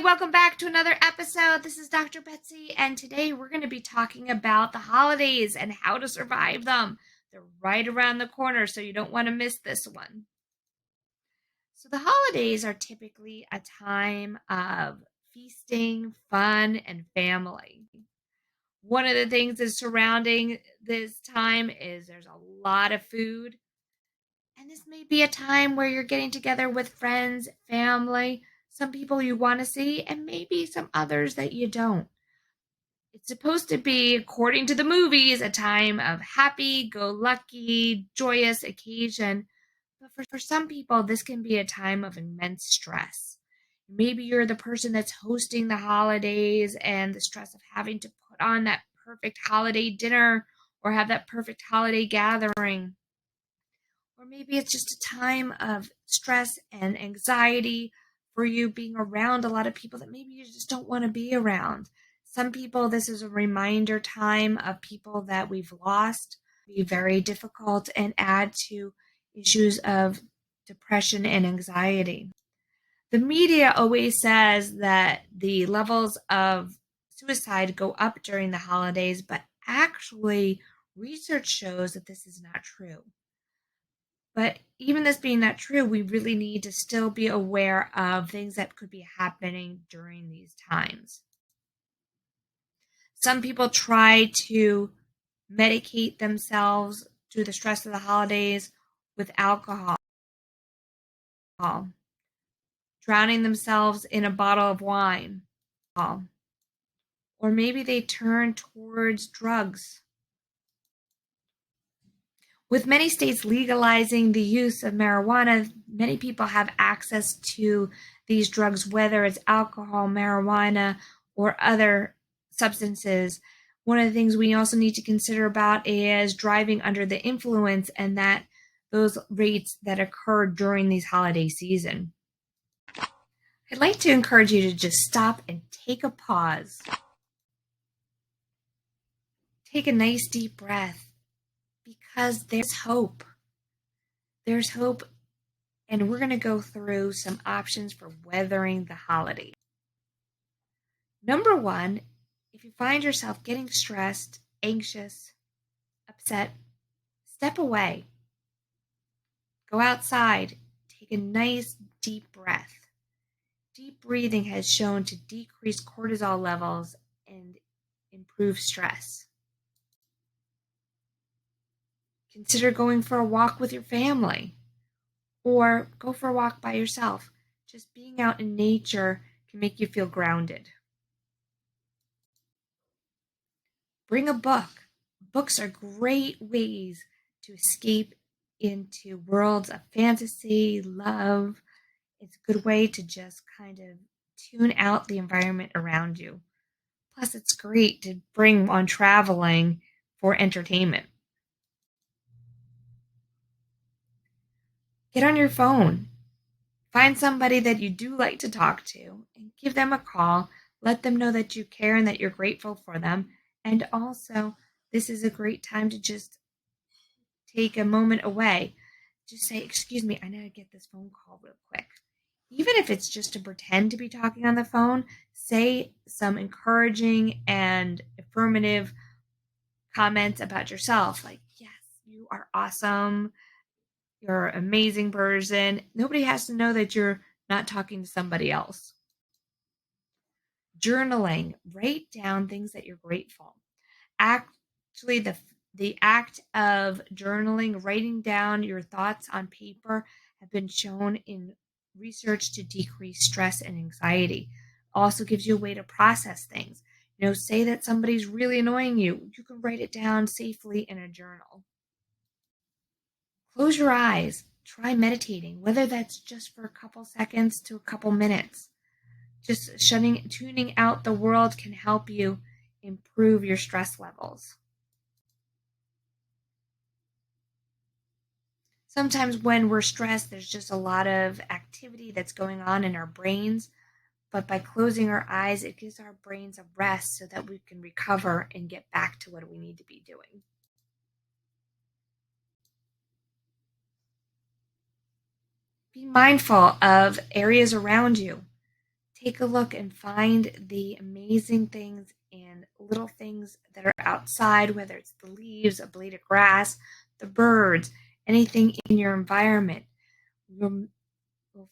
welcome back to another episode. This is Dr. Betsy, and today we're going to be talking about the holidays and how to survive them. They're right around the corner, so you don't want to miss this one. So the holidays are typically a time of feasting, fun, and family. One of the things that's surrounding this time is there's a lot of food, and this may be a time where you're getting together with friends, family, some people you want to see, and maybe some others that you don't. It's supposed to be, according to the movies, a time of happy-go-lucky, joyous occasion. But for some people, this can be a time of immense stress. Maybe you're the person that's hosting the holidays and the stress of having to put on that perfect holiday dinner or have that perfect holiday gathering. Or maybe it's just a time of stress and anxiety for you being around a lot of people that maybe you just don't want to be around. Some people, this is a reminder time of people that we've lost, be very difficult and add to issues of depression and anxiety. The media always says that the levels of suicide go up during the holidays, but actually research shows that this is not true. But even this being not true, we really need to still be aware of things that could be happening during these times. Some people try to medicate themselves through the stress of the holidays with alcohol, drowning themselves in a bottle of wine, or maybe they turn towards drugs. With many states legalizing the use of marijuana, many people have access to these drugs, whether it's alcohol, marijuana, or other substances. One of the things we also need to consider about is driving under the influence and that those rates that occur during these holiday season. I'd like to encourage you to just stop and take a pause. Take a nice deep breath because there's hope. There's hope, and we're going to go through some options for weathering the holiday. Number one, if you find yourself getting stressed, anxious, upset, step away. Go outside. Take a nice deep breath. Deep breathing has shown to decrease cortisol levels and improve stress. Consider going for a walk with your family or go for a walk by yourself. Just being out in nature can make you feel grounded. Bring a book. Books are great ways to escape into worlds of fantasy, love. It's a good way to just kind of tune out the environment around you. Plus, it's great to bring on traveling for entertainment. Get on your phone. Find somebody that you do like to talk to and give them a call. Let them know that you care and that you're grateful for them. And also, this is a great time to just take a moment away. Just say, "Excuse me, I need to get this phone call real quick." Even if it's just to pretend to be talking on the phone, say some encouraging and affirmative comments about yourself. Like, "Yes, you are awesome. You're an amazing person." Nobody has to know that you're not talking to somebody else. Journaling. Write down things that you're grateful. Actually, the act of journaling, writing down your thoughts on paper, have been shown in research to decrease stress and anxiety. Also gives you a way to process things. Say that somebody's really annoying you. You can write it down safely in a journal. Close your eyes. Try meditating, whether that's just for a couple seconds to a couple minutes. Just tuning out the world can help you improve your stress levels. Sometimes when we're stressed, there's just a lot of activity that's going on in our brains. But by closing our eyes, it gives our brains a rest so that we can recover and get back to what we need to be doing. Be mindful of areas around you. Take a look and find the amazing things and little things that are outside, whether it's the leaves, a blade of grass, the birds, anything in your environment. You'll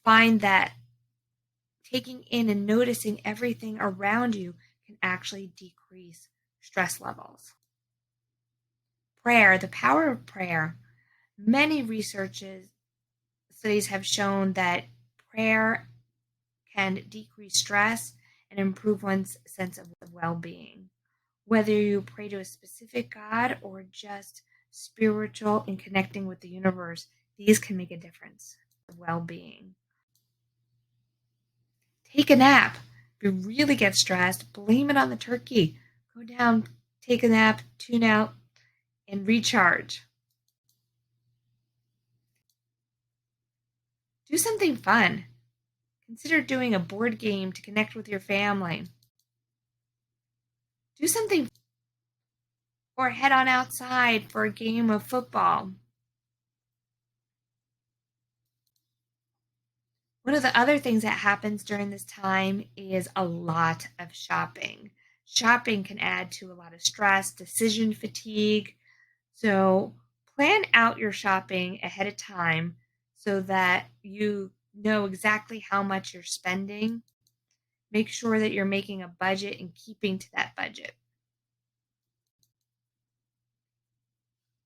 find that taking in and noticing everything around you can actually decrease stress levels. Prayer, the power of prayer. Many studies have shown that prayer can decrease stress and improve one's sense of well-being. Whether you pray to a specific God or just spiritual and connecting with the universe, these can make a difference in well-being. Take a nap. If you really get stressed, blame it on the turkey. Go down, take a nap, tune out, and recharge. Do something fun. Consider doing a board game to connect with your family. Do something, or head on outside for a game of football. One of the other things that happens during this time is a lot of shopping. Shopping can add to a lot of stress, decision fatigue. So plan out your shopping ahead of time so that you know exactly how much you're spending. Make sure that you're making a budget and keeping to that budget.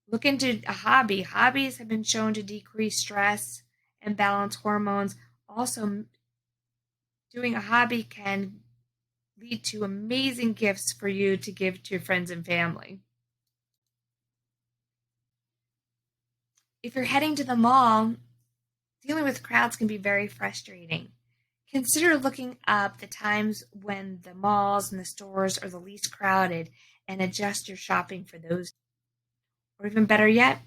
Look into a hobby. Hobbies have been shown to decrease stress and balance hormones. Also, doing a hobby can lead to amazing gifts for you to give to your friends and family. If you're heading to the mall, dealing with crowds can be very frustrating. Consider looking up the times when the malls and the stores are the least crowded and adjust your shopping for those. Or even better yet,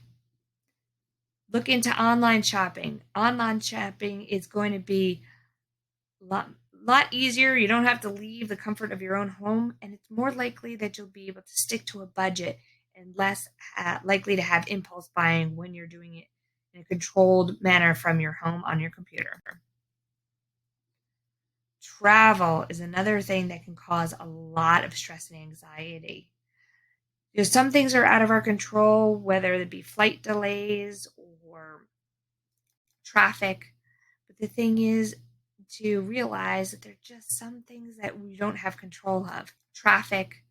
look into online shopping. Online shopping is going to be lot easier. You don't have to leave the comfort of your own home, and it's more likely that you'll be able to stick to a budget and less likely to have impulse buying when you're doing it in a controlled manner from your home on your computer. Travel is another thing that can cause a lot of stress and anxiety. Some things are out of our control, whether it be flight delays or traffic. But the thing is to realize that there are just some things that we don't have control of. Traffic.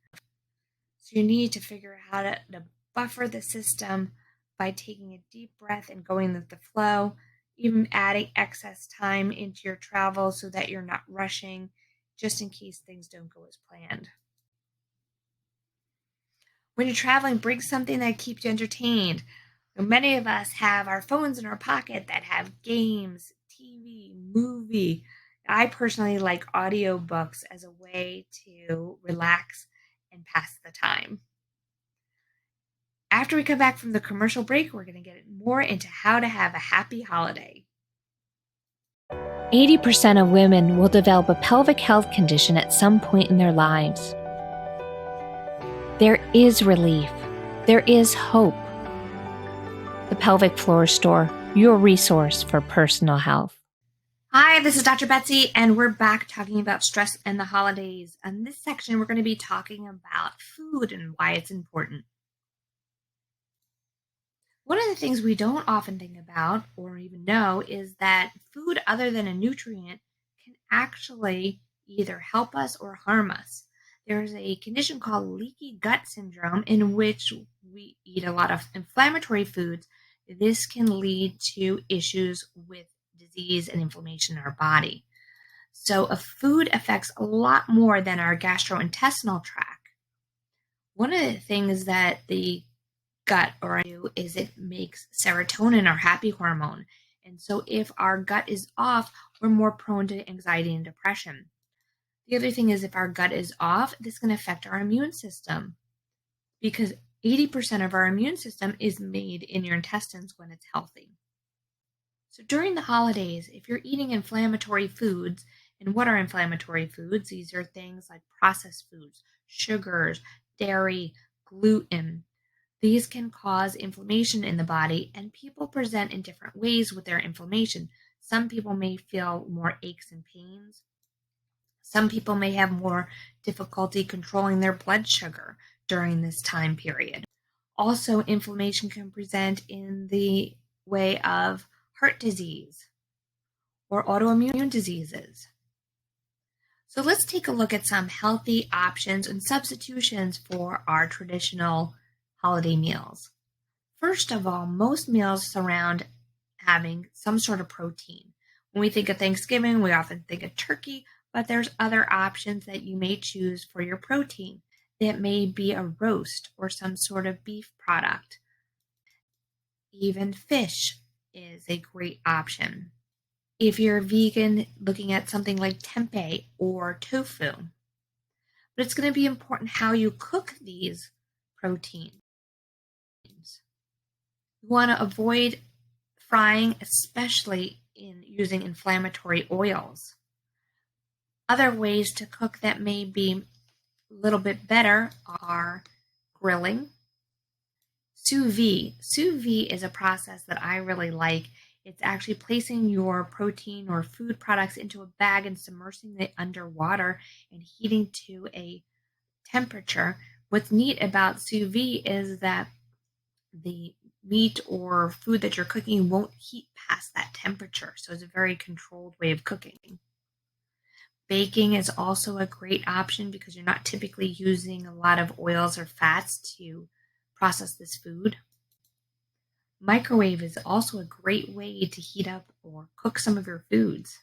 So you need to figure out how to buffer the system by taking a deep breath and going with the flow, even adding excess time into your travel so that you're not rushing, just in case things don't go as planned. When you're traveling, bring something that keeps you entertained. Many of us have our phones in our pocket that have games, TV, movie. I personally like audiobooks as a way to relax and pass the time. After we come back from the commercial break, we're going to get more into how to have a happy holiday. 80% of women will develop a pelvic health condition at some point in their lives. There is relief. There is hope. The Pelvic Floor Store, your resource for personal health. Hi, this is Dr. Betsy, and we're back talking about stress and the holidays. In this section, we're going to be talking about food and why it's important. One of the things we don't often think about or even know is that food other than a nutrient can actually either help us or harm us. There's a condition called leaky gut syndrome in which we eat a lot of inflammatory foods. This can lead to issues with disease and inflammation in our body. So a food affects a lot more than our gastrointestinal tract. One of the things that the gut or do is it makes serotonin, our happy hormone. And so if our gut is off, we're more prone to anxiety and depression. The other thing is if our gut is off, this can affect our immune system because 80% of our immune system is made in your intestines when it's healthy. So during the holidays, if you're eating inflammatory foods, and what are inflammatory foods? These are things like processed foods, sugars, dairy, gluten. These can cause inflammation in the body, and people present in different ways with their inflammation. Some people may feel more aches and pains. Some people may have more difficulty controlling their blood sugar during this time period. Also, inflammation can present in the way of heart disease or autoimmune diseases. So let's take a look at some healthy options and substitutions for our traditional holiday meals. First of all, most meals surround having some sort of protein. When we think of Thanksgiving, we often think of turkey, but there's other options that you may choose for your protein. That may be a roast or some sort of beef product. Even fish is a great option. If you're a vegan, looking at something like tempeh or tofu. But it's going to be important how you cook these proteins. You want to avoid frying, especially in using inflammatory oils. Other ways to cook that may be a little bit better are grilling. Sous vide. Sous vide is a process that I really like. It's actually placing your protein or food products into a bag and submersing it under water and heating to a temperature. What's neat about sous vide is that the meat or food that you're cooking won't heat past that temperature. So it's a very controlled way of cooking. Baking is also a great option because you're not typically using a lot of oils or fats to process this food. Microwave is also a great way to heat up or cook some of your foods.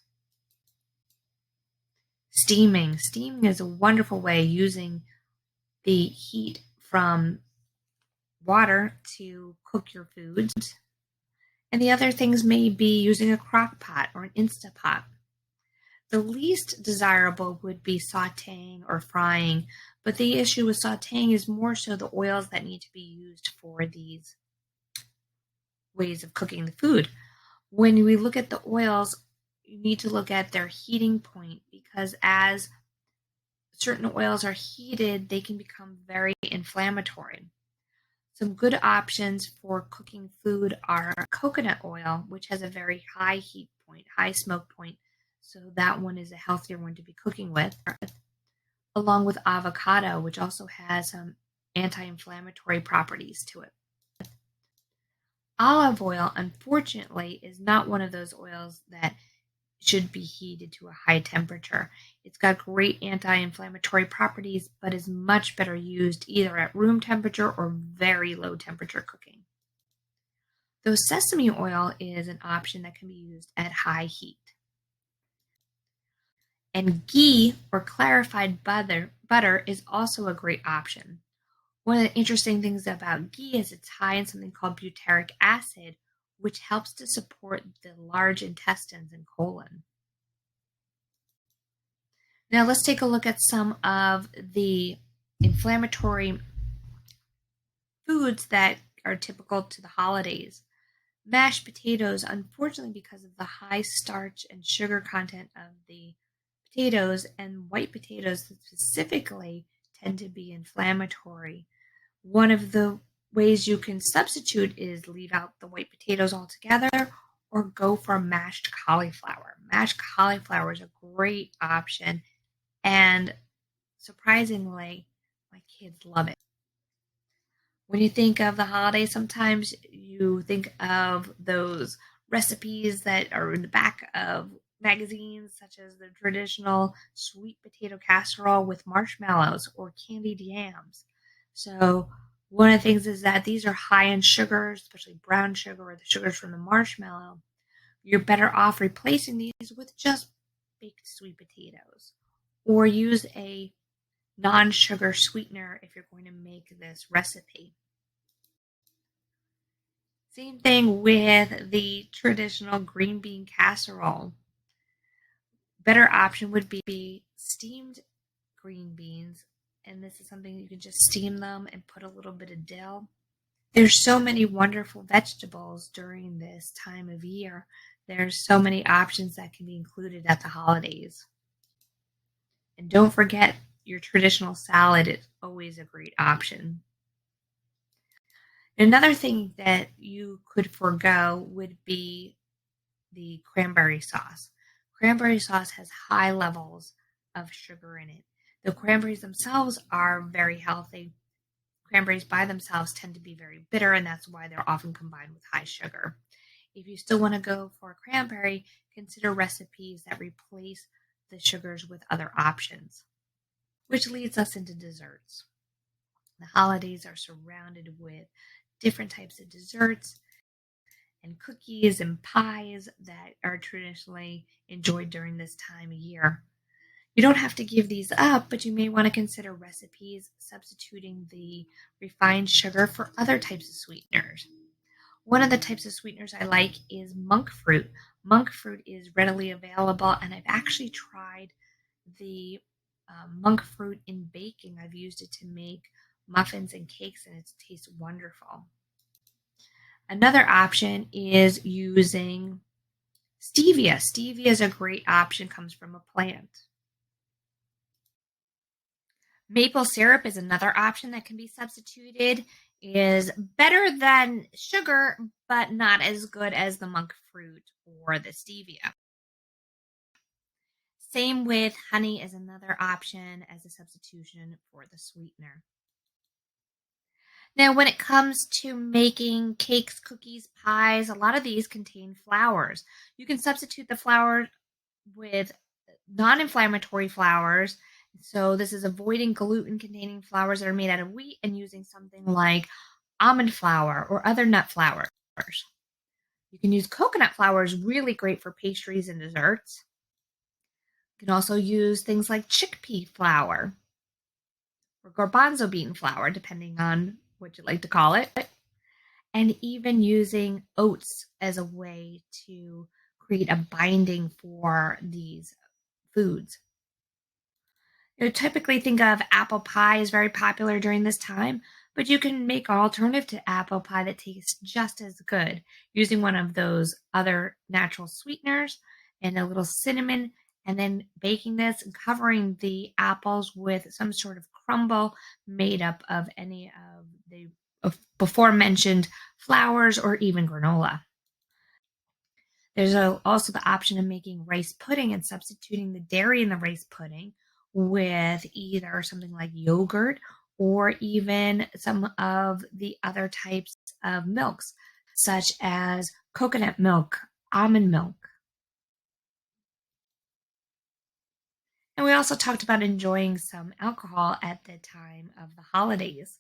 Steaming. Steaming is a wonderful way using the heat from water to cook your foods. And the other things may be using a crock pot or an Instapot. The least desirable would be sauteing or frying, but the issue with sauteing is more so the oils that need to be used for these ways of cooking the food. When we look at the oils, you need to look at their heating point because as certain oils are heated, they can become very inflammatory. Some good options for cooking food are coconut oil, which has a very high heat point, high smoke point, so that one is a healthier one to be cooking with, along with avocado, which also has some anti-inflammatory properties to it. Olive oil, unfortunately, is not one of those oils that should be heated to a high temperature. It's got great anti-inflammatory properties, but is much better used either at room temperature or very low temperature cooking. Though sesame oil is an option that can be used at high heat. And ghee or clarified butter is also a great option. One of the interesting things about ghee is it's high in something called butyric acid, which helps to support the large intestines and colon. Now let's take a look at some of the inflammatory foods that are typical to the holidays. Mashed potatoes, unfortunately, because of the high starch and sugar content of the potatoes, and white potatoes specifically tend to be inflammatory. One of the ways you can substitute is leave out the white potatoes altogether or go for mashed cauliflower. Mashed cauliflower is a great option, and surprisingly, my kids love it. When you think of the holidays, sometimes you think of those recipes that are in the back of magazines, such as the traditional sweet potato casserole with marshmallows or candied yams. So one of the things is that these are high in sugars, especially brown sugar or the sugars from the marshmallow. You're better off replacing these with just baked sweet potatoes or use a non-sugar sweetener if you're going to make this recipe. Same thing with the traditional green bean casserole. Better option would be steamed green beans, and this is something you can just steam them and put a little bit of dill. There's so many wonderful vegetables during this time of year. There's so many options that can be included at the holidays. And don't forget, your traditional salad is always a great option. Another thing that you could forego would be the cranberry sauce. Cranberry sauce has high levels of sugar in it. The cranberries themselves are very healthy. Cranberries by themselves tend to be very bitter, and that's why they're often combined with high sugar. If you still want to go for a cranberry, consider recipes that replace the sugars with other options, which leads us into desserts. The holidays are surrounded with different types of desserts and cookies and pies that are traditionally enjoyed during this time of year. You don't have to give these up, but you may want to consider recipes substituting the refined sugar for other types of sweeteners. One of the types of sweeteners I like is monk fruit. Monk fruit is readily available, and I've actually tried the monk fruit in baking. I've used it to make muffins and cakes, and it tastes wonderful. Another option is using stevia. Stevia is a great option, comes from a plant. Maple syrup is another option that can be substituted. Is better than sugar, but not as good as the monk fruit or the stevia. Same with honey is another option as a substitution for the sweetener. Now, when it comes to making cakes, cookies, pies, a lot of these contain flours. You can substitute the flour with non-inflammatory flours. So this is avoiding gluten-containing flours that are made out of wheat and using something like almond flour or other nut flours. You can use coconut flour, is really great for pastries and desserts. You can also use things like chickpea flour or garbanzo bean flour, depending on what you like to call it. And even using oats as a way to create a binding for these foods. You typically think of apple pie as very popular during this time, but you can make an alternative to apple pie that tastes just as good using one of those other natural sweeteners and a little cinnamon, and then baking this and covering the apples with some sort of crumble made up of any of the before mentioned flours or even granola. There's also the option of making rice pudding and substituting the dairy in the rice pudding with either something like yogurt or even some of the other types of milks, such as coconut milk, almond milk. And we also talked about enjoying some alcohol at the time of the holidays.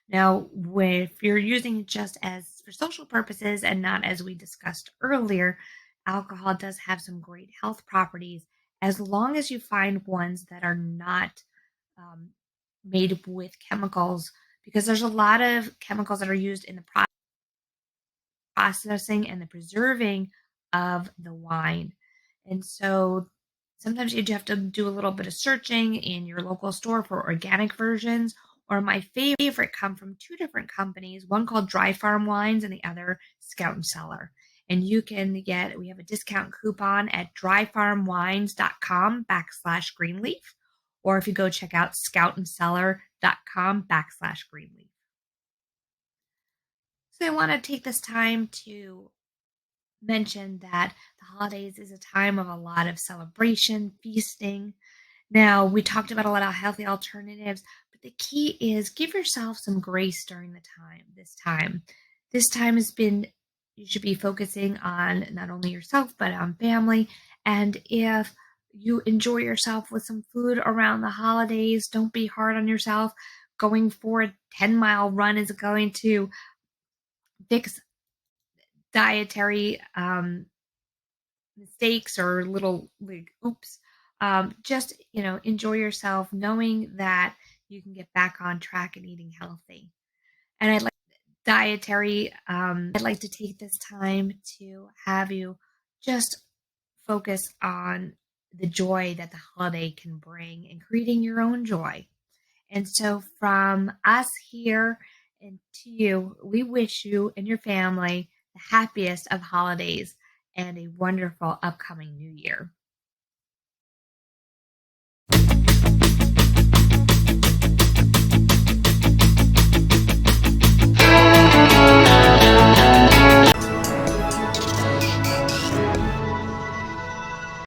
Now, if you're using it just as for social purposes and not as we discussed earlier, alcohol does have some great health properties as long as you find ones that are not um, made with chemicals, because there's a lot of chemicals that are used in the processing and the preserving of the wine. And so sometimes you have to do a little bit of searching in your local store for organic versions. Or my favorite come from two different companies, one called Dry Farm Wines and the other Scout and Cellar. And we have a discount coupon at dryfarmwines.com/greenleaf. Or if you go check out scoutandcellar.com/greenleaf. So I want to take this time to mention that the holidays is a time of a lot of celebration, feasting. Now, we talked about a lot of healthy alternatives, but the key is give yourself some grace during this time. This time you should be focusing on not only yourself, but on family. And if you enjoy yourself with some food around the holidays, don't be hard on yourself. Going for a 10-mile run is going to fix dietary mistakes or little like oops. Just enjoy yourself, knowing that you can get back on track and eating healthy. And I'd like to take this time to have you just focus on the joy that the holiday can bring and creating your own joy. And so from us here and to you, we wish you and your family the happiest of holidays and a wonderful upcoming new year.